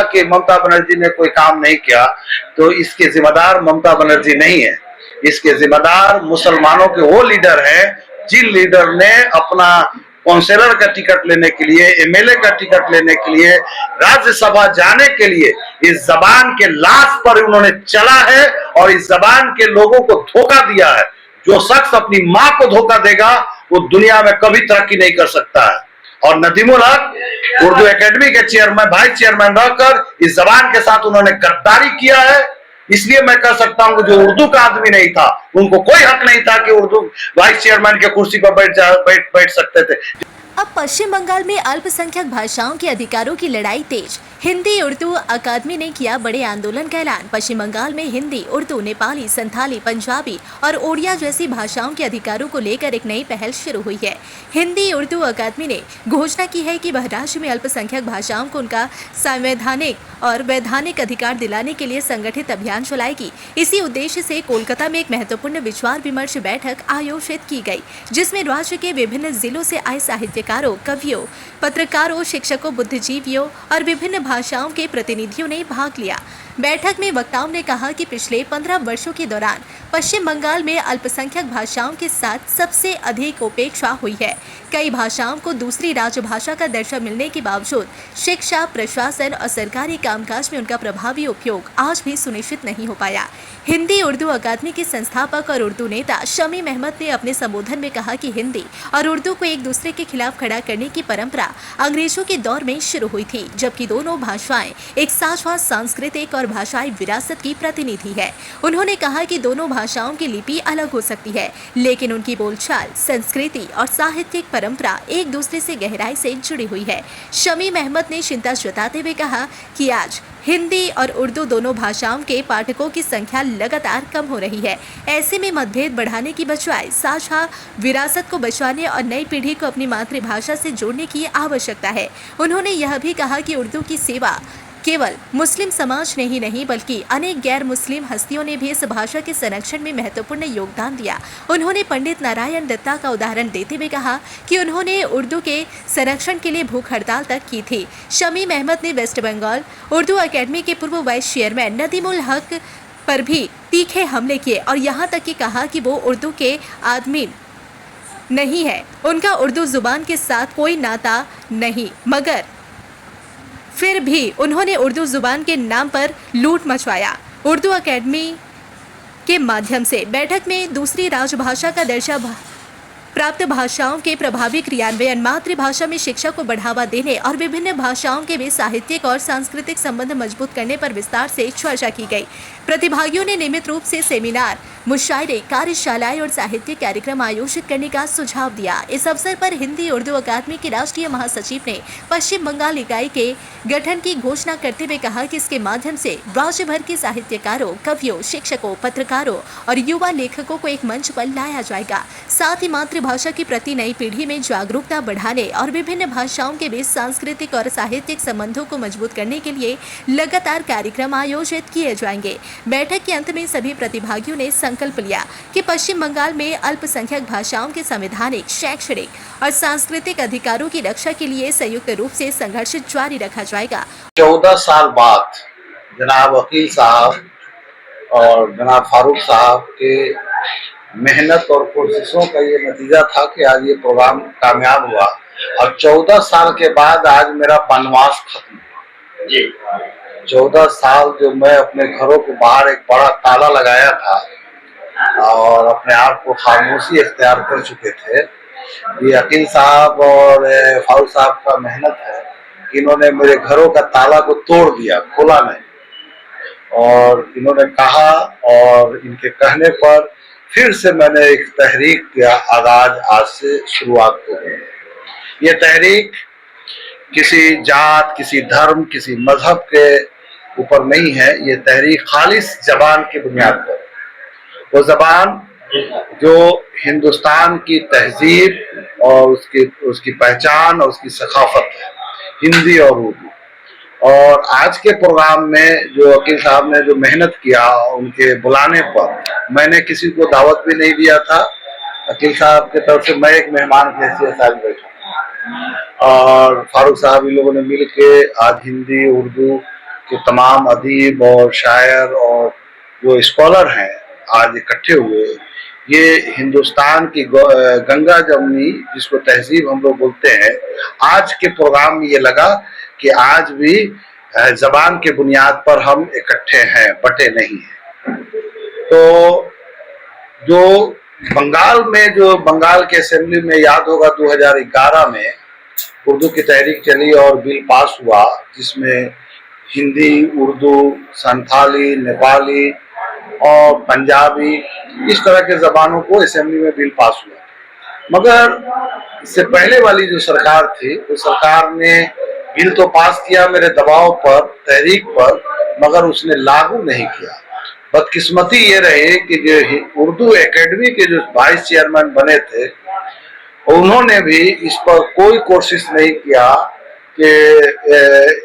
कि ममता बनर्जी ने कोई काम नहीं किया, तो इसके जिम्मेदार ममता बनर्जी नहीं है। इसके जिम्मेदार मुसलमानों के वो लीडर हैं जिन लीडर ने अपना काउंसिलर का टिकट लेने के लिए, एमएलए का टिकट लेने के लिए, राज्यसभा जाने के लिए इस जबान के लाश पर उन्होंने चला है और इस जबान के लोगों को धोखा दिया है। जो शख्स अपनी मां को धोखा देगा वो दुनिया में कभी तरक्की नहीं कर सकता है। और नदीमुल हक उर्दू एकेडमी के चेयरमैन, वाइस चेयरमैन रहकर इस जबान के साथ उन्होंने गद्दारी किया है। इसलिए मैं कह सकता हूं कि जो उर्दू का आदमी नहीं था, उनको कोई हक नहीं था कि उर्दू वाइस चेयरमैन के कुर्सी पर बैठ सकते थे। अब पश्चिम बंगाल में अल्पसंख्यक भाषाओं के अधिकारों की लड़ाई तेज। हिंदी उर्दू अकादमी ने किया बड़े आंदोलन का ऐलान। पश्चिम बंगाल में हिंदी, उर्दू, नेपाली, संथाली, पंजाबी और ओडिया जैसी भाषाओं के अधिकारों को लेकर एक नई पहल शुरू हुई है। हिंदी उर्दू अकादमी ने घोषणा की है कि वह राज्य में अल्पसंख्यक भाषाओं को उनका संवैधानिक और वैधानिक अधिकार दिलाने के लिए संगठित अभियान चलाएगी। इसी उद्देश्य से कोलकाता में एक महत्वपूर्ण विचार विमर्श बैठक आयोजित की गई, जिसमें राज्य के विभिन्न जिलों से आए साहित्यकारों, कवियों, पत्रकारों, शिक्षकों, बुद्धिजीवियों और विभिन्न भाषाओं के प्रतिनिधियों ने भाग लिया। बैठक में वक्ताओं ने कहा कि पिछले 15 वर्षों के दौरान पश्चिम बंगाल में अल्पसंख्यक भाषाओं के साथ सबसे अधिक उपेक्षा हुई है। कई भाषाओं को दूसरी राजभाषा का दर्जा मिलने के बावजूद शिक्षा, प्रशासन और सरकारी कामकाज में उनका प्रभावी उपयोग आज भी सुनिश्चित नहीं हो पाया। हिंदी उर्दू अकादमी के संस्थापक और उर्दू नेता शमीम अहमद ने अपने संबोधन में कहा कि हिंदी और उर्दू को एक दूसरे के खिलाफ खड़ा करने की परंपरा अंग्रेजों के दौर में शुरू हुई थी, जबकि दोनों भाषाएं एक साझा सांस्कृतिक और भाषाई विरासत की प्रतिनिधि है। उन्होंने कहा कि दोनों भाषाओं की लिपि अलग हो सकती है, लेकिन उनकी बोलचाल, संस्कृति और साहित्यिक परंपरा एक दूसरे से गहराई से जुड़ी हुई है। शमीम अहमद ने चिंता जताते हुए कहा कि आज हिंदी और उर्दू दोनों भाषाओं के पाठकों की संख्या लगातार कम हो रही है। ऐसे में मतभेद बढ़ाने की बजाय साझा विरासत को बचाने और नई पीढ़ी को अपनी मातृभाषा से जोड़ने की आवश्यकता है। उन्होंने यह भी कहा कि उर्दू की सेवा केवल मुस्लिम समाज ने ही नहीं बल्कि अनेक गैर मुस्लिम हस्तियों ने भी इस भाषा के संरक्षण में महत्वपूर्ण योगदान दिया। उन्होंने पंडित नारायण दत्ता का उदाहरण देते हुए कहा कि उन्होंने उर्दू के संरक्षण के लिए भूख हड़ताल तक की थी। शमीम अहमद ने वेस्ट बंगाल उर्दू अकेडमी के पूर्व वाइस चेयरमैन नदीमुल हक पर भी तीखे हमले किए और यहाँ तक कि कहा कि वो उर्दू के आदमी नहीं है, उनका उर्दू जुबान के साथ कोई नाता नहीं, मगर फिर भी उन्होंने उर्दू जुबान के नाम पर लूट मचवाया। उर्दू अकेडमी के माध्यम से बैठक में दूसरी राजभाषा का दर्जा प्राप्त भाषाओं के प्रभावी क्रियान्वयन, मातृभाषा में शिक्षा को बढ़ावा देने और विभिन्न भाषाओं के बीच साहित्यिक और सांस्कृतिक संबंध मजबूत करने पर विस्तार से चर्चा की गई। प्रतिभागियों ने नियमित रूप से सेमिनार, मुशायरे, कार्यशालाएं और साहित्यिक कार्यक्रम आयोजित करने का सुझाव दिया। इस अवसर पर हिंदी उर्दू अकादमी के राष्ट्रीय महासचिव ने पश्चिम बंगाल इकाई के गठन की घोषणा करते हुए कहा कि इसके माध्यम से राज्य भर के साहित्यकारों, कवियों, शिक्षकों, पत्रकारों और युवा लेखकों को एक मंच पर लाया जाएगा। साथ ही मातृभाषा के प्रति नई पीढ़ी में जागरूकता बढ़ाने और विभिन्न भाषाओं के बीच सांस्कृतिक और साहित्यिक संबंधों को मजबूत करने के लिए लगातार कार्यक्रम आयोजित किए जाएंगे। बैठक के अंत में सभी प्रतिभागियों ने संकल्प लिया कि पश्चिम बंगाल में अल्पसंख्यक भाषाओं के संवैधानिक, शैक्षणिक और सांस्कृतिक अधिकारों की रक्षा के लिए संयुक्त रूप से संघर्ष जारी रखा जाएगा। 14 साल बाद जनाब वकील साहब और जनाब फारूक साहब के मेहनत और कोशिशों का ये नतीजा था कि आज ये प्रोग्राम कामयाब हुआ और 14 साल के बाद आज मेरा वनवास खत्म हुआ जी। 14 साल जो मैं अपने घरों के बाहर एक बड़ा ताला लगाया था और अपने आप को खामोशी इख्तियार कर चुके थे, ये अकील साहब और फारूक साहब का मेहनत है कि इन्होंने मेरे घरों का ताला को तोड़ दिया, खोला नहीं। और इन्होंने कहा और इनके कहने पर फिर से मैंने एक तहरीक का आगाज आज से शुरुआत हो गई। ये तहरीक किसी जात, किसी धर्म, किसी मजहब के ऊपर नहीं है। ये तहरीक खालिस जबान की बुनियाद पर, वो जबान जो हिंदुस्तान की तहजीब और उसकी पहचान और उसकी सकाफत है, हिंदी और उर्दू। और आज के प्रोग्राम में जो वकील साहब ने जो मेहनत किया, उनके बुलाने पर मैंने किसी को दावत भी नहीं दिया था। वकील साहब की तरफ से मैं एक मेहमान की हैसियत आज बैठा और फारूक साहब इन लोगों ने मिल के आज हिंदी, उर्दू के तमाम अदीब और शायर और जो स्कॉलर हैं आज इकट्ठे हुए। ये हिंदुस्तान की गंगा जमुनी जिसको तहजीब हम लोग बोलते हैं, आज के प्रोग्राम में ये लगा कि आज भी जबान के बुनियाद पर हम इकट्ठे हैं, बटे नहीं हैं। तो जो बंगाल के असेंबली में याद होगा 2011 में उर्दू की तहरीक चली और बिल पास हुआ जिसमें हिंदी, उर्दू, संथाली, नेपाली और पंजाबी इस तरह के जबानों को असेंबली में बिल पास हुआ। मगर इससे पहले वाली जो सरकार थी उस सरकार ने बिल तो पास किया मेरे दबाव पर, तहरीक पर, मगर उसने लागू नहीं किया। बदकिस्मती ये रही कि जो उर्दू एकेडमी के जो वाइस चेयरमैन बने थे उन्होंने भी इस पर कोई कोशिश नहीं किया कि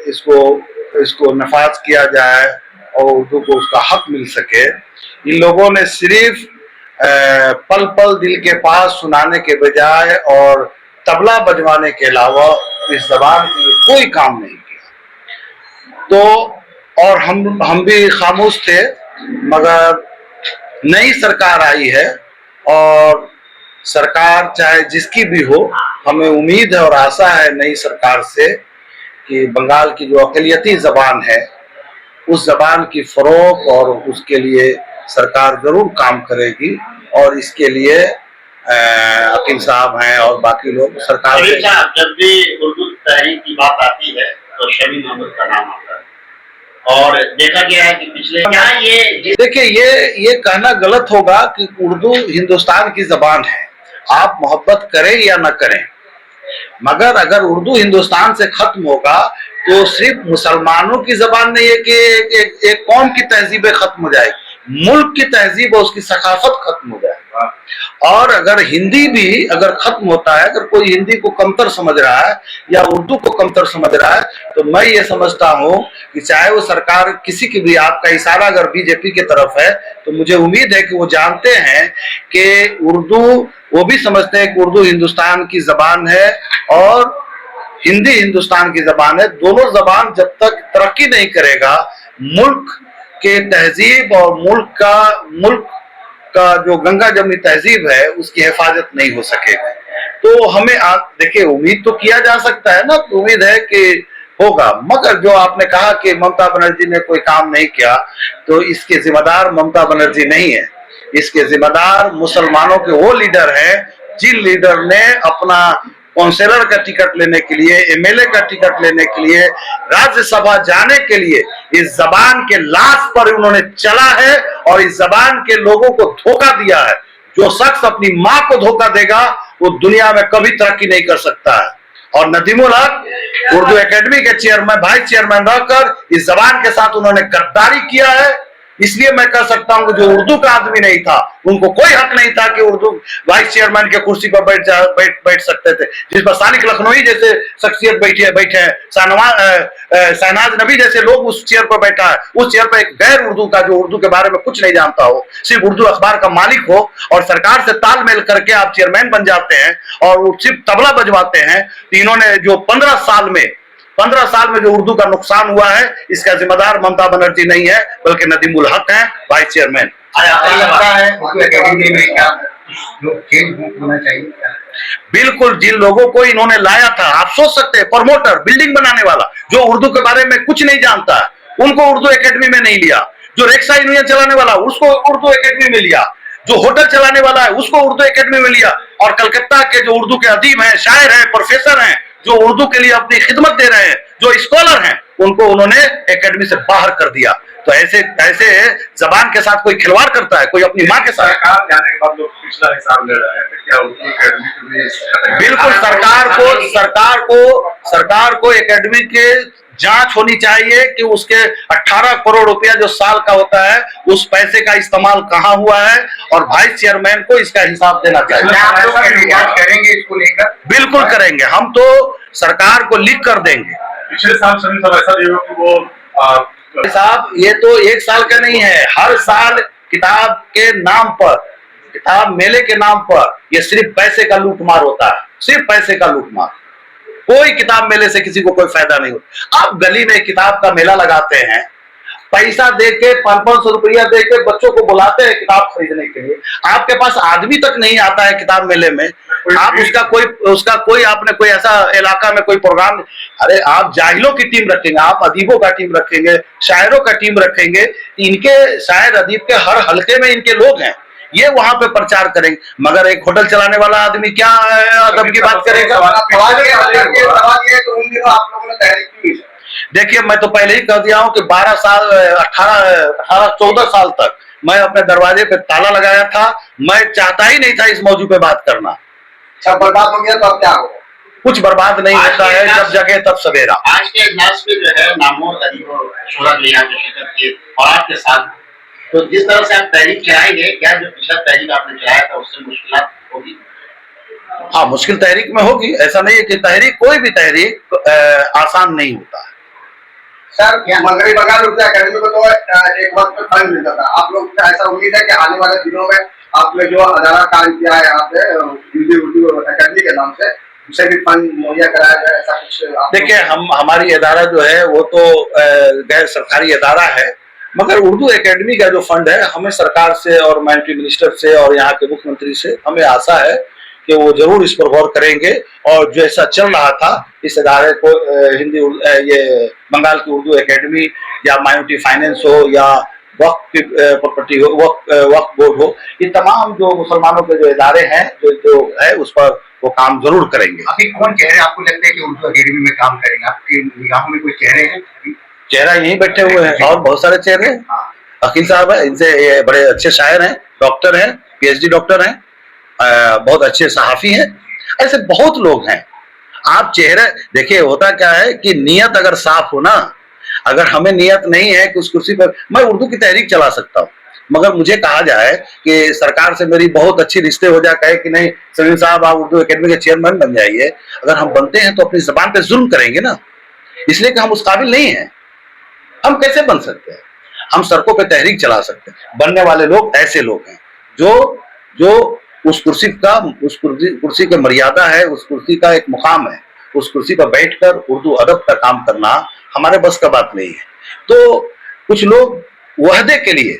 इसको नफाज किया जाए और उर्दू को उसका हक मिल सके। इन लोगों ने सिर्फ पल पल दिल के पास सुनाने के बजाय और तबला बजवाने के अलावा इस जबान के लिए कोई काम नहीं किया। तो और हम भी खामोश थे, मगर नई सरकार आई है और सरकार चाहे जिसकी भी हो, हमें उम्मीद है और आशा है नई सरकार से कि बंगाल की जो अक़लियती जबान है उस जबान की फरोग और उसके लिए सरकार जरूर काम करेगी। और इसके लिए अकील साहब हैं और बाकी लोग सरकार से जब भी उर्दू तहरीक की बात आती है तो शमी महमूद का नाम आता है और देखा गया है कि पिछले देखिए ये कहना गलत होगा कि उर्दू हिंदुस्तान की जबान है, आप मोहब्बत करें या न करें, मगर अगर उर्दू हिंदुस्तान से खत्म होगा तो सिर्फ मुसलमानों की जबान नहीं है कि एक कौम की तहजीबें खत्म हो जाएगी, मुल्क की तहजीब और उसकी सकाफत खत्म हो जाएगा। और अगर हिंदी भी अगर खत्म होता है, अगर कोई हिंदी को कमतर समझ रहा है या उर्दू को कमतर समझ रहा है, तो मैं ये समझता हूँ कि चाहे वो सरकार किसी की भी, आपका इशारा अगर बीजेपी की तरफ है तो मुझे उम्मीद है कि वो जानते हैं कि उर्दू, वो भी समझते हैं कि उर्दू हिंदुस्तान की जबान है और हिंदी हिंदुस्तान की जबान है। दोनों जबान जब तक तरक्की नहीं करेगा, मुल्क के तहजीब और मुल्क का जो गंगा जमुनी तहजीब है उसकी हिफाजत नहीं हो सकेगी। तो हमें देखिए उम्मीद तो किया जा सकता है ना, तो उम्मीद है कि होगा, मगर जो आपने कहा कि ममता बनर्जी ने कोई काम नहीं किया, तो इसके जिम्मेदार ममता बनर्जी नहीं है, इसके जिम्मेदार मुसलमानों के वो लीडर हैं जिन लीडर ने अपना काउंसिलर का टिकट लेने के लिए, एमएलए का टिकट लेने के लिए, राज्यसभा जाने के लिए इस जबान के लाश पर उन्होंने चला है और इस जबान के लोगों को धोखा दिया है। जो शख्स अपनी मां को धोखा देगा वो दुनिया में कभी तरक्की नहीं कर सकता है। और नदीमुल हक उर्दू एकेडमी के चेयरमैन, वाइस चेयरमैन रहकर इस जबान के साथ उन्होंने गद्दारी किया है। इसलिए मैं कह सकता हूं कि जो उर्दू का आदमी नहीं था उनको कोई हक नहीं था कि उर्दू वाइस चेयरमैन के कुर्सी पर बैठ सकते थे, जिस पर सानिक लखनवी जैसे शख्सियत बैठे हैं, शहनाज नबी जैसे लोग उस चेयर पर बैठा है। उस चेयर पर एक गैर उर्दू का, जो उर्दू के बारे में कुछ नहीं जानता हो, सिर्फ उर्दू अखबार का मालिक हो और सरकार से तालमेल करके आप चेयरमैन बन जाते हैं और सिर्फ तबला बजवाते हैं। तो इन्होंने जो 15 साल में जो उर्दू का नुकसान हुआ है, इसका जिम्मेदार ममता बनर्जी नहीं है बल्कि नदीमुल हक हैं, वाइस चेयरमैन। बिल्कुल, जिन लोगों को इन्होंने लाया था, आप सोच सकते हैं, प्रमोटर, बिल्डिंग बनाने वाला जो उर्दू के बारे में कुछ नहीं जानता है, उनको उर्दू एकेडमी में नहीं लिया। जो रिक्शा यूनियन चलाने वाला उसको उर्दू एकेडमी में लिया, जो होटल चलाने वाला है उसको उर्दू एकेडमी में लिया, और कलकत्ता के जो उर्दू के अदीब हैं, शायर हैं, प्रोफेसर हैं, जो उर्दू के लिए अपनी खिदमत दे रहे हैं, जो स्कॉलर हैं, उनको उन्होंने एकेडमी से बाहर कर दिया। तो ऐसे जबान के साथ कोई खिलवाड़ करता है, कोई अपनी माँ के साथ। जाने के बाद लोग पिछला हिसाब ले रहे हैं, क्या उर्दू एकेडमी बिल्कुल, सरकार को एकेडमी के जांच होनी चाहिए कि उसके 18 करोड़ रुपया जो साल का होता है उस पैसे का इस्तेमाल कहाँ हुआ है, और वाइस चेयरमैन को इसका हिसाब देना चाहिए। करेंगे इसको लेकर? बिल्कुल करेंगे, हम तो सरकार को लिख कर देंगे। पिछले साल सभी सब ऐसा नहीं हुआ कि वो साहब, ये तो एक साल का नहीं है, हर साल किताब के नाम पर, किताब मेले के नाम पर ये सिर्फ पैसे का लूटमार होता है, सिर्फ पैसे का लूटमार। कोई किताब मेले से किसी को कोई फायदा नहीं होता। आप गली में किताब का मेला लगाते हैं, पैसा दे के 500-500 रुपया दे के बच्चों को बुलाते हैं किताब खरीदने के लिए, आपके पास आदमी तक नहीं आता है किताब मेले में, आप उसका कोई आपने कोई ऐसा इलाका में कोई प्रोग्राम, अरे आप जाहिलों की टीम रखेंगे, आप अदीबों का टीम रखेंगे, शायरों का टीम रखेंगे, इनके शायर अदीब के हर हलके में इनके लोग हैं, ये वहां पे प्रचार करेंगे। मगर एक होटल चलाने वाला आदमी क्या अदब की बात करेगा? सवाल ये है तो उन दिनों आप लोगों ने तहरीक क्यों की? देखिए, मैं तो पहले ही कह दिया हूं कि 12 साल 18-14 साल तक मैं अपने दरवाजे पे ताला लगाया था, मैं चाहता ही नहीं था इस मौजू पे बात करना। सब बर्बाद हो गया तो अब क्या होगा? कुछ बर्बाद नहीं होता है, जब जगे तब सवेरा। आज के इजलास में जो है नामोर अदीब और शोरा ने यहाँ पे शिरकत की और आपके साथ, तो जिस तरह से आप तहरीक चलाएंगे, क्या जो पिछला तहरीक आपने चलाया था उससे मुश्किलात होगी? हाँ, मुश्किल तहरीक में होगी, ऐसा नहीं है कि तहरीक, कोई भी तहरीक आसान नहीं होता है। सर, मगरबी बंगाल उर्दू अकेडमी को तो एक वक्त पे फंड मिलता था, आप लोग को ऐसा उम्मीद है कि आने वाले दिनों में आपने जो अदारा काम किया है यहाँ पे हिंदी उर्दू अकेडमी के नाम से, उसे भी फंड मुहैया कराया जाए, ऐसा कुछ? देखिए, हमारी अदारा जो है वो तो गैर सरकारी अदारा है, मगर उर्दू एकेडमी का जो फंड है, हमें सरकार से और माइनॉरिटी मिनिस्टर से और यहाँ के मुख्यमंत्री से हमें आशा है कि वो जरूर इस पर गौर करेंगे और जैसा चल रहा था इस अदारे को, हिंदी ये बंगाल की उर्दू एकेडमी या माइनॉरिटी फाइनेंस हो या वक्फ की प्रॉपर्टी हो, वक्फ बोर्ड हो, ये तमाम जो मुसलमानों के जो इदारे हैं जो है उस पर वो काम जरूर करेंगे। अभी कौन चेहरे आपको लगता है कि उर्दू अकेडमी में काम करेंगे? आपकी निगाहों में कोई चेहरे हैं? चेहरा यहीं बैठे हुए हैं और बहुत सारे चेहरे हैं। अकील साहब है, इनसे ये बड़े अच्छे शायर हैं, डॉक्टर हैं, PhD डॉक्टर हैं, बहुत अच्छे सहाफी हैं, ऐसे बहुत लोग हैं। आप चेहरे देखिए, होता क्या है कि नियत अगर साफ हो ना, अगर हमें नियत नहीं है कि उस कुर्सी पर मैं उर्दू की तहरीक चला सकता हूँ, मगर मुझे कहा जाए कि सरकार से मेरी बहुत अच्छी रिश्ते हो जाए, कहे कि नहीं सलीम साहब आप उर्दू एकेडमी के चेयरमैन बन जाइए, अगर हम बनते हैं तो अपनी जबान पे जुल्म करेंगे ना, इसलिए कि हम उस काबिल नहीं हैं। हम कैसे बन सकते हैं? हम सड़कों पे तहरीक चला सकते हैं। बनने वाले लोग ऐसे लोग हैं जो उस कुर्सी की मर्यादा है, उस कुर्सी का एक मुकाम है, उस कुर्सी पर बैठकर उर्दू अदब का काम करना हमारे बस का बात नहीं है। तो कुछ लोग वहदे के लिए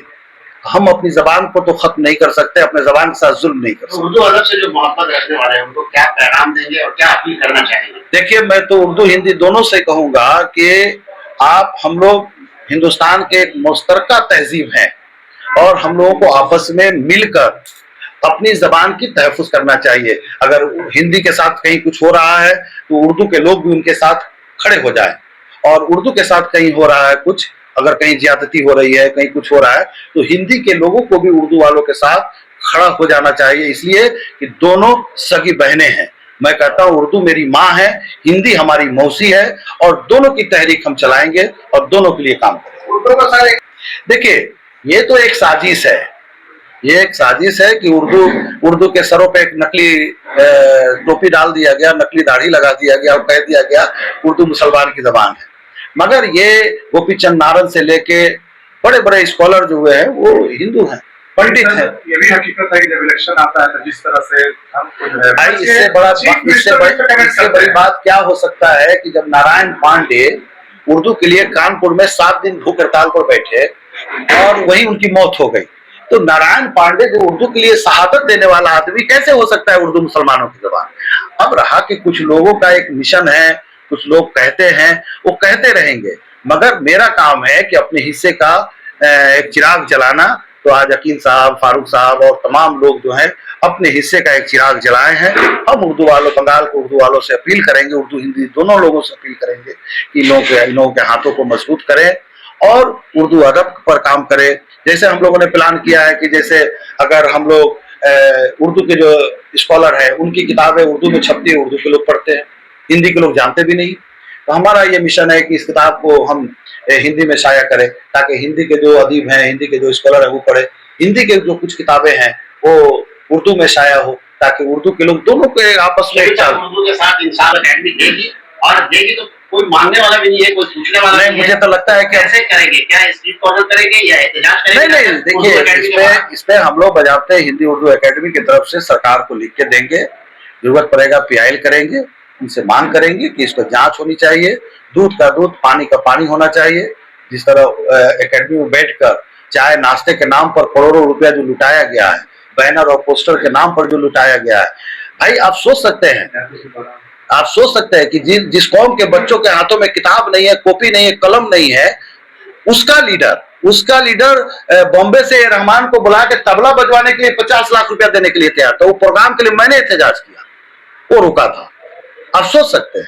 हम अपनी जबान को तो खत्म नहीं कर सकते, अपने जबान के साथ जुल्म नहीं कर सकते। उर्दू अदब से जो मोहब्बत रखने वाले हैं उनको क्या पैगाम देंगे और क्या अपील करना चाहेंगे? देखिए, मैं तो उर्दू हिंदी दोनों से कहूंगा कि हम लोग हिंदुस्तान के एक मुश्तरका तहजीब हैं और हम लोगों को आपस में मिलकर अपनी जबान की तहफ़्फ़ुज़ करना चाहिए। अगर हिंदी के साथ कहीं कुछ हो रहा है तो उर्दू के लोग भी उनके साथ खड़े हो जाएं, और उर्दू के साथ कहीं हो रहा है कुछ, अगर कहीं ज्यादती हो रही है, कहीं कुछ हो रहा है, तो हिंदी के लोगों को भी उर्दू वालों के साथ खड़ा हो जाना चाहिए, इसलिए कि दोनों सगी बहनें हैं। मैं कहता हूँ उर्दू मेरी माँ है, हिंदी हमारी मौसी है, और दोनों की तहरीक हम चलाएंगे और दोनों के लिए काम करेंगे। देखिए, ये तो एक साजिश है, ये एक साजिश है कि उर्दू के सरों पे एक नकली टोपी डाल दिया गया, नकली दाढ़ी लगा दिया गया और कह दिया गया उर्दू मुसलमान की जबान है। मगर ये गोपी चंद नारद से लेके बड़े बड़े स्कॉलर जो हुए हैं वो हिंदू हैं, पंडित हैं। ये भी हकीकत है कि जब इलेक्शन आता है तो जिस तरह से हमको जो है, भाई इससे बड़ी बात क्या हो सकता है कि जब नारायण पांडे उर्दू के लिए कानपुर में 7 दिन भूख हड़ताल पर बैठे और वहीं उनकी मौत हो गई, तो नारायण पांडे जो उर्दू के लिए शहादत देने वाला आदमी कैसे हो सकता है उर्दू मुसलमानों की जबान? अब रहा कि कुछ लोगों का एक मिशन है, कुछ लोग कहते हैं, वो कहते रहेंगे, मगर मेरा काम है कि अपने हिस्से का एक चिराग जलाना। तो आज अकील साहब, फारूक साहब और तमाम लोग जो हैं अपने हिस्से का एक चिराग जलाए हैं। हम उर्दू वालों, बंगाल को उर्दू वालों से अपील करेंगे, उर्दू हिंदी दोनों लोगों से अपील करेंगे कि इन लोगों के हाथों को मजबूत करें और उर्दू अदब पर काम करें। जैसे हम लोगों ने प्लान किया है कि जैसे अगर हम लोग उर्दू के जो स्कॉलर हैं उनकी किताबें उर्दू में छपती है, उर्दू के लोग पढ़ते हैं, हिंदी के लोग जानते भी नहीं, तो हमारा ये मिशन है कि इस किताब को हम हिंदी में शाया करें ताकि हिंदी के जो अदीब हैं, हिंदी के जो स्कॉलर हैं वो पढ़े, हिंदी के जो कुछ किताबें हैं वो उर्दू में शाया हो ताकि उर्दू के लोग दोनों के आपस में उर्दू के साथ इंसान अकेडमी देगी और देगी तो कोई मांगने वाला भी नहीं है, कोई पूछने वाला नहीं। मुझे तो लगता है कि कैसे करेंगे, क्या स्ट्रीट कॉर्नर करेंगे या एहतजाज करेंगे? नहीं, देखिए इसमें हम लोग बजाते हिंदी उर्दू एकेडमी की तरफ से सरकार को लिख के देंगे, जरूरत पड़ेगा PIL करेंगे इनसे मांग करेंगे कि इसको जांच होनी चाहिए, दूध का दूध, पानी का पानी होना चाहिए। जिस तरह एकेडमी में बैठकर चाय नाश्ते के नाम पर करोड़ों रुपया जो लुटाया गया है, बैनर और पोस्टर के नाम पर जो लुटाया गया है, भाई आप सोच सकते हैं कि जिस कौम के बच्चों के हाथों में किताब नहीं है, कॉपी नहीं है, कलम नहीं है, उसका लीडर बॉम्बे से रहमान को बुला के तबला बजवाने के लिए 50 लाख रुपया देने के लिए तैयार था। वो प्रोग्राम के लिए मैंने एहतजाज किया, वो रुका था। आप सोच सकते हैं,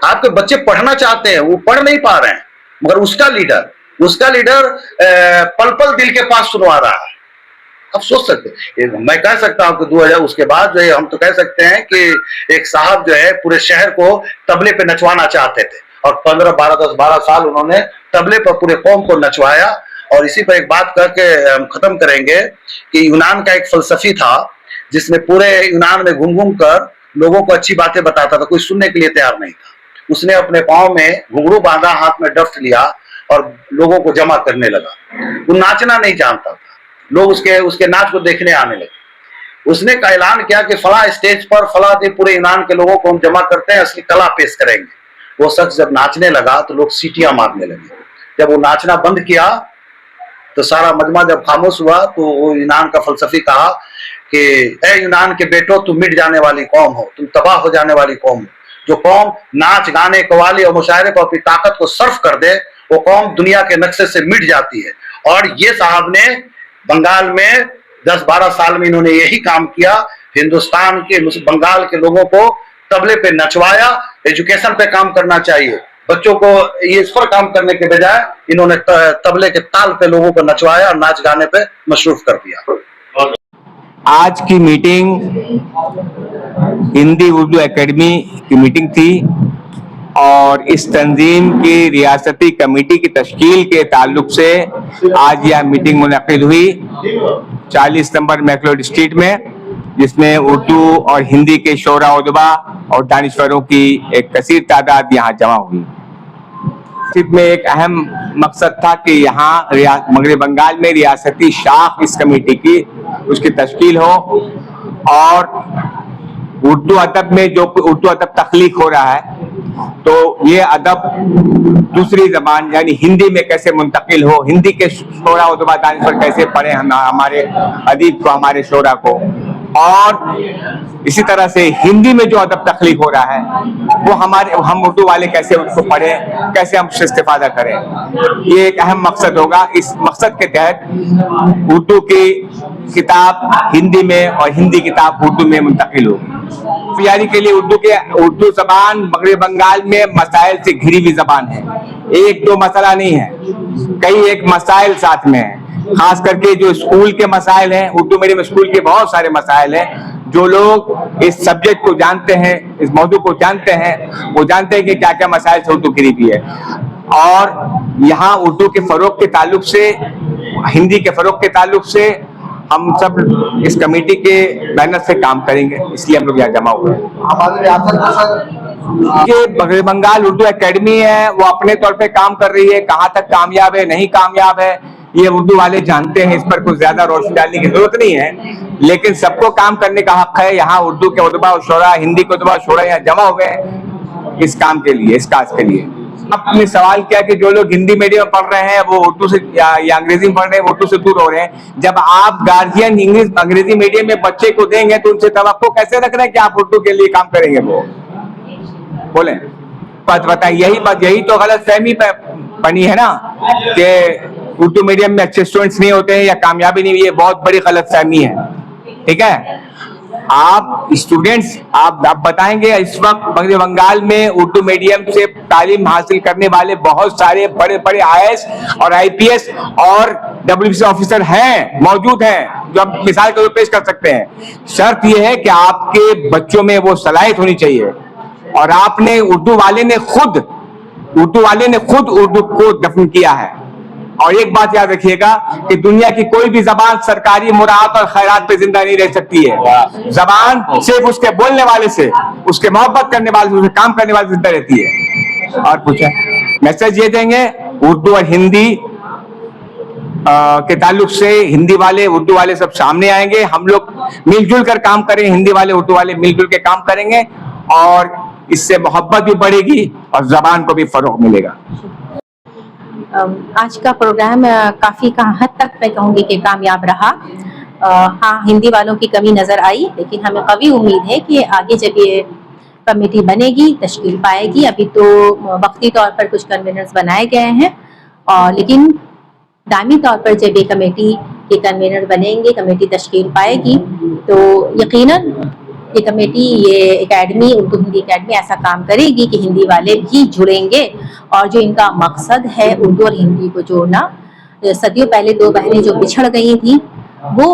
आपके बच्चे पढ़ना चाहते हैं, वो पढ़ नहीं पा रहे हैं, मगर उसका लीडर पल पल दिल के पास सुनवा रहा है। आप सोच सकते हैं। मैं कह सकता हूं कि 2000 उसके बाद जो है, हम तो कह सकते हैं कि एक साहब जो है पूरे शहर को तबले पे नचवाना चाहते थे, और 10-12 साल उन्होंने तबले पर पूरे कौम को नचवाया। और इसी पर एक बात करके हम खत्म करेंगे कि यूनान का एक फलसफी था, जिसने पूरे यूनान में घूम कर लोगों को अच्छी बातें बताता था, कोई सुनने के लिए तैयार नहीं था। उसने अपने पांव में घुंघरू बांधा, हाथ में डफ्ट लिया और लोगों को जमा करने लगा। वो नाचना नहीं जानता था, लोग उसके नाच को देखने आने लगे। उसने का ऐलान किया कि फला स्टेज पर फला दिन पूरे यूनान के लोगों को हम जमा करते हैं, असली कला पेश करेंगे। वो शख्स जब नाचने लगा तो लोग सीटियां मारने लगे। जब वो नाचना बंद किया तो सारा मजमा जब खामोश हुआ, तो वो यूनान का फलसफी कहा कि ए यूनान के बेटो, तुम मिट जाने वाली कौम हो, तुम तबाह हो जाने वाली कौम हो। जो कौम नाच गाने, कव्वाली और मुशायरे को अपनी ताकत को सर्फ कर दे, वो कौम दुनिया के नक्शे से मिट जाती है। और ये साहब ने बंगाल में 10-12 साल में इन्होंने यही काम किया, हिंदुस्तान के बंगाल के लोगों को तबले पे नचवाया। एजुकेशन पे काम करना चाहिए, बच्चों को ये इस पर काम करने के बजाय इन्होंने तबले के ताल पे लोगों को नचवाया और नाच गाने पे मशरूफ कर दिया। आज की मीटिंग हिंदी उर्दू एकेडमी की मीटिंग थी, और इस तंजीम की रियासती कमेटी की तश्कील के ताल्लुक से आज यह मीटिंग मुनक़िद हुई 40 नंबर मैक्लोड स्ट्रीट में, जिसमें उर्दू और हिंदी के शोरा उदबा और दानिश्वरों की एक कसीर तादाद यहाँ जमा हुई। में एक अहम मकसद था कि यहाँ मगरब बंगाल में रियासती शाख इस कमेटी की उसकी तश्कील हो, और उर्दू अदब में जो उर्दू अदब तख्लीक हो रहा है, तो ये अदब दूसरी जबान यानी हिंदी में कैसे मुंतकिल हो, हिंदी के शोरा उदबा दानिश्वर कैसे पढ़े हमारे अदीब को, हमारे शोरा को, और इसी तरह से हिंदी में जो अदब तख्लीक हो रहा है वो हम उर्दू वाले कैसे उसको पढ़ें, कैसे हम उससे इस्तेफादा करें। ये एक अहम मकसद होगा। इस मकसद के तहत उर्दू की किताब हिंदी में और हिंदी किताब उर्दू में मुंतकिल होगी। तैयारी के लिए उर्दू जबान मगरब बंगाल में मसाइल से घिरी हुई जबान है, एक दो मसला नहीं है, कई एक मसाइल साथ में है। खास करके जो स्कूल के मसाइल हैं, उर्दू मीडियम स्कूल के बहुत सारे मसाइल हैं। जो लोग इस सब्जेक्ट को जानते हैं, इस मौजू को जानते हैं, वो जानते हैं कि क्या क्या मसाइल से उर्दू घिरी हुई है। और यहाँ उर्दू के फरोग के ताल्लुक से, हिंदी के फरोग के ताल्लुक से हम सब इस कमेटी के बैनर से काम करेंगे, इसलिए हम लोग यहाँ जमा हुए हैं। ये मगरब बंगाल उर्दू एकेडमी है, वो अपने तौर पे काम कर रही है। कहाँ तक कामयाब है, नहीं कामयाब है, ये उर्दू वाले जानते हैं, इस पर कुछ ज्यादा रोशनी डालने की जरूरत नहीं है। लेकिन सबको काम करने का हक है। यहाँ उर्दू के उदबा और शोरा, हिंदी के उदबा शोरा यहाँ जमा हो गए इस काम के लिए, इस काज के लिए। आपने सवाल किया कि जो लोग हिंदी मीडियम में पढ़ रहे हैं वो उर्दू से या अंग्रेजी में पढ़ रहे हैं, उर्दू से दूर हो रहे हैं। जब आप गार्जियन इंग्लिश अंग्रेजी मीडियम में बच्चे को देंगे तो उनसे तवक्को कैसे रख रहे हैं कि आप उर्दू के लिए काम करेंगे? वो बोले बात बताएं। यही तो गलत फहमी बनी है ना कि उर्दू मीडियम में अच्छे स्टूडेंट्स नहीं होते हैं या कामयाबी नहीं। ये बहुत बड़ी गलत फहमी है, ठीक है। आप स्टूडेंट्स आप बताएंगे, इस वक्त मगरब बंगाल में उर्दू मीडियम से तालीम हासिल करने वाले बहुत सारे बड़े बड़े IAS और IPS और WBC ऑफिसर हैं, मौजूद हैं, जो आप मिसाल के तौर पर पेश कर सकते हैं। शर्त यह है कि आपके बच्चों में वो सलाहियत होनी चाहिए। और आपने उर्दू वाले ने खुद उर्दू को दफन किया है। और एक बात याद रखिएगा कि दुनिया की कोई भी जबान सरकारी मुराद और खैरात पे जिंदा नहीं रह सकती है। जबान सिर्फ उसके बोलने वाले से, उसके मोहब्बत करने वाले से, उसके काम करने वाले से जिंदा रहती है। और पूछे मैसेज ये देंगे उर्दू और हिंदी के ताल्लुक से, हिंदी वाले उर्दू वाले सब सामने आएंगे। हम लोग मिलजुल कर काम करें, हिंदी वाले उर्दू वाले मिलजुल के काम करेंगे। और इससे मोहब्बत भी बढ़ेगी और जबान को भी फरोग मिलेगा। आज का प्रोग्राम काफ़ी हद तक मैं कहूँगी कि कामयाब रहा। हाँ, हिंदी वालों की कमी नज़र आई, लेकिन हमें कभी उम्मीद है कि आगे जब ये कमेटी बनेगी, तश्कील पाएगी, अभी तो वक्ती तौर पर कुछ कन्वीनर्स बनाए गए हैं, और लेकिन दायमी तौर पर जब ये कमेटी के कन्वीनर बनेंगे, कमेटी तश्कील पाएगी, तो यकीनन ये कमेटी, ये एकेडमी, उर्दू हिंदी एकेडमी ऐसा काम करेगी कि हिंदी वाले भी जुड़ेंगे, और जो इनका मकसद है उर्दू और हिंदी को जोड़ना, सदियों पहले दो बहनें जो बिछड़ गई थी, वो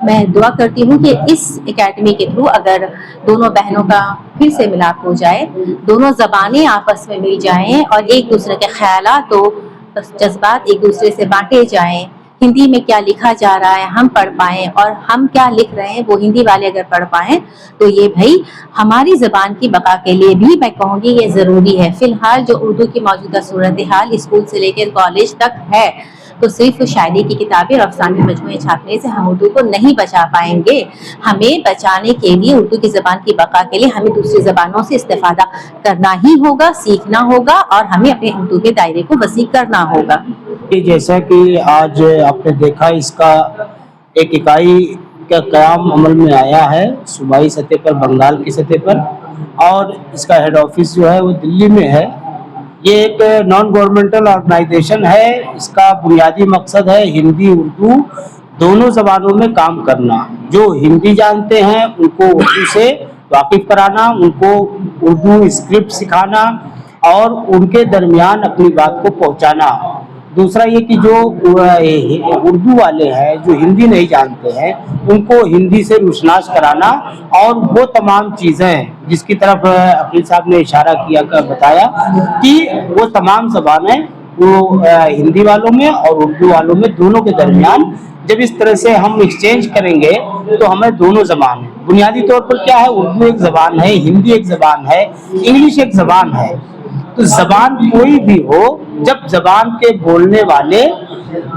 मैं दुआ करती हूँ कि इस एकेडमी के थ्रू अगर दोनों बहनों का फिर से मिलाप हो जाए, दोनों ज़बानें आपस में मिल जाएं और एक दूसरे के ख्यालात और जज्बात एक दूसरे से बांटे जाएं, हिंदी में क्या लिखा जा रहा है हम पढ़ पाएं, और हम क्या लिख रहे हैं वो हिंदी वाले अगर पढ़ पाएं, तो ये भाई हमारी ज़बान की बका के लिए भी मैं कहूँगी ये ज़रूरी है। फ़िलहाल जो उर्दू की मौजूदा सूरत हाल स्कूल से लेकर कॉलेज तक है, तो सिर्फ शायरी की किताबें और अफसाने मजमूए छापने से हम उर्दू को नहीं बचा पाएंगे। हमें बचाने के लिए, उर्दू की ज़बान की बका के लिए हमें दूसरी ज़बानों से इस्तेफादा करना ही होगा, सीखना होगा, और हमें अपने उर्दू के दायरे को वसी करना होगा। जैसा कि आज आपने देखा, इसका एक इकाई का क़याम अमल में आया है सूबाई सतह पर, बंगाल की सतह पर, और इसका हेड ऑफिस जो है वो दिल्ली में है। ये एक नॉन गवर्नमेंटल ऑर्गेनाइजेशन है। इसका बुनियादी मकसद है हिंदी उर्दू दोनों ज़बानों में काम करना। जो हिंदी जानते हैं उनको उर्दू से वाकिफ़ कराना, उनको उर्दू स्क्रिप्ट सिखाना और उनके दरमियान अपनी बात को पहुंचाना। दूसरा ये कि जो उर्दू वाले हैं, जो हिंदी नहीं जानते हैं, उनको हिंदी से रुशनास कराना, और वो तमाम चीज़ें जिसकी तरफ अकील साहब ने इशारा किया कर बताया कि वो तमाम ज़बानें वो हिंदी वालों में और उर्दू वालों में दोनों के दरमियान जब इस तरह से हम एक्सचेंज करेंगे तो हमें दोनों ज़बान, बुनियादी तौर पर क्या है, उर्दू एक ज़बान है, हिंदी एक ज़बान है, इंग्लिश एक ज़बान है। तो ज़बान कोई भी हो, जब ज़बान के बोलने वाले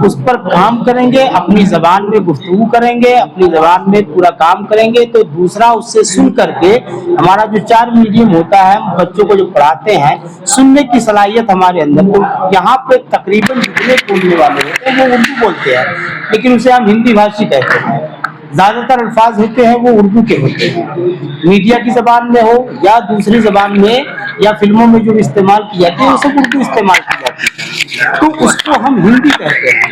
उस पर काम करेंगे, अपनी ज़बान में गुफ्तगू करेंगे, अपनी ज़बान में पूरा काम करेंगे, तो दूसरा उससे सुन करके, हमारा जो 4 मीडियम होता है, हम बच्चों को जो पढ़ाते हैं, सुनने की सलाहियत हमारे अंदर, तो यहाँ पे तकरीबन जितने बोलने वाले होते हैं वो उर्दू बोलते हैं, लेकिन उसे हम हिंदी भाषी कहते हैं। ज़्यादातर अल्फाज होते हैं वो उर्दू के होते हैं। मीडिया की ज़बान में हो या दूसरी ज़बान में, या फिल्मों में जो इस्तेमाल की जाती है वो सब उर्दू इस्तेमाल की जाती है, तो उसको हम हिंदी कहते हैं,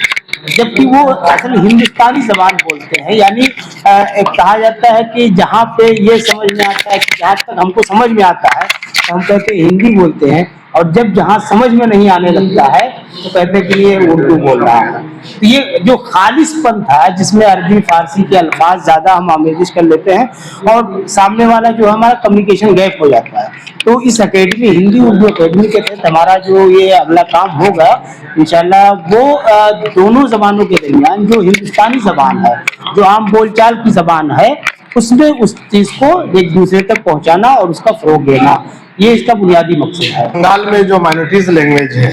जबकि वो असल हिंदुस्तानी ज़बान बोलते हैं। यानी एक कहा जाता है कि जहाँ पे ये समझ में आता है कि जहाँ तक हमको समझ में आता है तो हम कहते हैं हिंदी बोलते हैं, और जब जहाँ समझ में नहीं आने लगता है तो कहते हैं कि ये उर्दू बोल रहा है। तो ये जो खालिसपन था, जिसमें अरबी फारसी के अल्फाज ज़्यादा हम आमेजिश कर लेते हैं और सामने वाला जो हमारा कम्युनिकेशन गैप हो जाता है, तो इस एकेडमी, हिंदी उर्दू एकेडमी के तहत हमारा जो ये अगला काम होगा इंशाल्लाह, वो दोनों ज़बानों के दरमियान जो हिंदुस्तानी ज़बान है, जो आम बोलचाल की ज़बान है, उसमें उस चीज़ को एक दूसरे तक पहुँचाना और उसका फ़रोग़ देना, ये इसका बुनियादी मकसद है। बंगाल में जो माइनॉरिटीज लैंग्वेज है,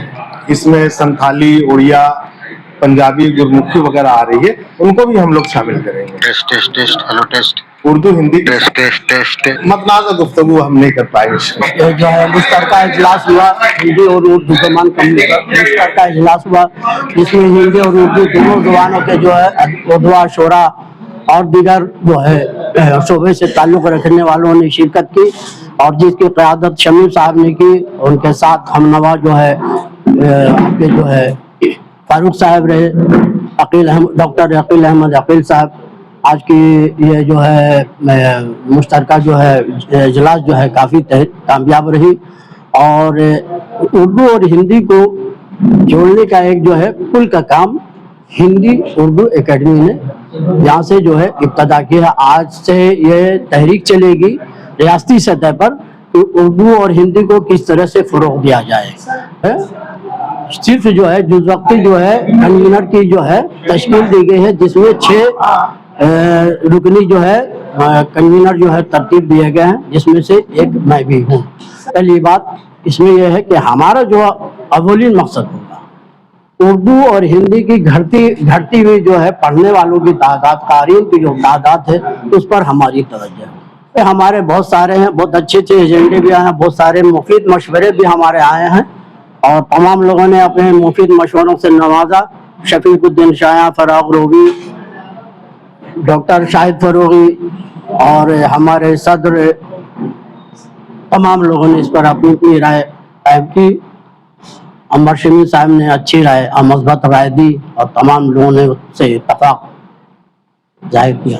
इसमें संथाली, उड़िया, पंजाबी, गुरमुखी वगैरह आ रही है, उनको भी हम लोग शामिल करेंगे। Test test test, hello test, Urdu Hindi test test test, मतनाज़ गुफ्तगू हम नहीं कर पाएंगे। जो है मुश्तरका इजलास हुआ, हिंदी और उर्दू ज़बान का मुश्तरका इजलास हुआ, जिसमें हिंदी और उर्दू दोनों ज़बानों के जो है उद्वा, शोरा और दीगर जो है शोबे से ताल्लुक़ रखने वालों ने शिरकत की, और जिसकी क़यादत शमीम साहब ने की। उनके साथ हमनवा जो है आपके जो है फारूक साहब रहे, डॉक्टर अकील अहमद अकील साहब। आज की ये जो है मुश्तरका जो है इजलास जो है काफ़ी कामयाब रही, और उर्दू और हिंदी को जोड़ने का एक जो है पुल का काम हिंदी उर्दू एकेडमी ने यहाँ से जो है इब्तदा किया। आज से ये तहरीक चलेगी रियासती सतह पर कि उर्दू और हिंदी को किस तरह से फ़रोग़ दिया जाए। सिर्फ जो है जुज़ वक्ती जो है कन्वीनर की जो है तश्कील दी गई है, जिसमें 6 रुकनी जो है कन्वीनर जो है तरतीब दिए गए हैं, जिसमें से एक मैं भी हूँ। पहली बात इसमें यह है कि हमारा जो अव्वलीन मकसद होगा उर्दू और हिंदी की घटती हुई जो है पढ़ने वालों की तादाद, क़ारीन की जो तादाद है, उस पर हमारी तवज्जो है। हमारे बहुत सारे हैं, बहुत अच्छे अच्छे एजेंडे भी आए हैं, बहुत सारे मुफीद मशवरे भी हमारे आए हैं और तमाम लोगों ने अपने मुफीद मशवरों से नवाजा। शफीकुद्दीन शाह, फराग रोगी, डॉक्टर शाहिद फरोगी और हमारे सदर, तमाम लोगों ने इस पर अपनी अपनी राय कायम की। अमर शमी साहब ने अच्छी राय, मस्बत राय दी और तमाम लोगों ने उससे इत्तफाक जाहिर किया।